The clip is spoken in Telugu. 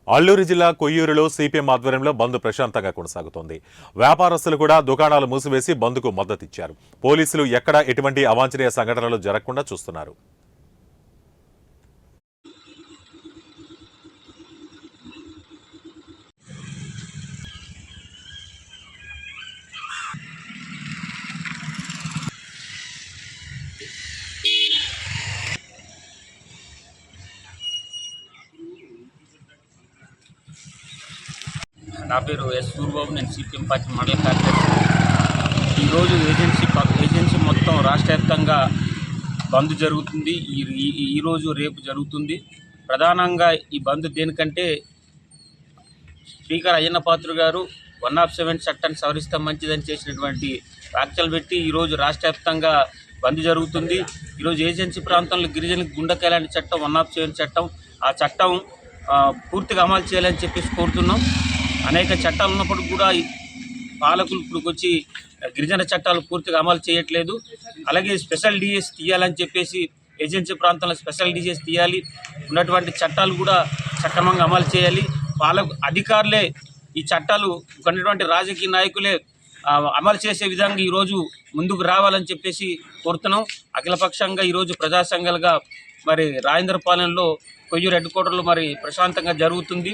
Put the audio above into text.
అల్లూరు జిల్లా కొయ్యూరులో సిపిఎం ఆధ్వర్యంలో బంద్ ప్రశాంతంగా కొనసాగుతోంది. వ్యాపారస్తులు కూడా దుకాణాలు మూసివేసి బంద్కు మద్దతిచ్చారు. పోలీసులు ఎక్కడా ఎటువంటి అవాంఛనీయ సంఘటనలు జరగకుండా చూస్తున్నారు. నా పేరు ఎస్ సూర్యబాబు. నేను సిపిఎం పార్టీ మండల కార్యదర్శి. ఈరోజు ఏజెన్సీ మొత్తం రాష్ట్ర వ్యాప్తంగా బంద్ జరుగుతుంది. ఈరోజు రేపు జరుగుతుంది. ప్రధానంగా ఈ బంద్ దేనికంటే స్పీకర్ అయ్యన్న పాత్రుడు గారు 107 చట్టాన్ని సవరిస్తే మంచిదని చేసినటువంటి వ్యాఖ్యలు పెట్టి ఈరోజు రాష్ట్ర వ్యాప్తంగా బంద్ జరుగుతుంది. ఈరోజు ఏజెన్సీ ప్రాంతంలో గిరిజనులకు గుండెకాయలాంటి చట్టం 107 చట్టం, ఆ చట్టం పూర్తిగా అమలు చేయాలని చెప్పేసి కోరుతున్నాం. అనేక చట్టాలు ఉన్నప్పటికీ కూడా పాలకులు ఇప్పుడు వచ్చి గిరిజన చట్టాలు పూర్తిగా అమలు చేయట్లేదు. అలాగే స్పెషల్ డిఎస్ తీయాలని చెప్పేసి ఏజెన్సీ ప్రాంతంలో స్పెషల్ డిఎస్ తీయాలి. ఉన్నటువంటి చట్టాలు కూడా సక్రమంగా అమలు చేయాలి. అధికారులే ఈ చట్టాలు కొన్నటువంటి రాజకీయ నాయకులే అమలు చేసే విధంగా ఈరోజు ముందుకు రావాలని చెప్పేసి కోరుతున్నాం. అఖిలపక్షంగా ఈరోజు ప్రజా సంఘాలుగా మరి రాజేంద్రపాలెంలో కొయ్యూరు హెడ్ క్వార్టర్లో మరి ప్రశాంతంగా జరుగుతుంది.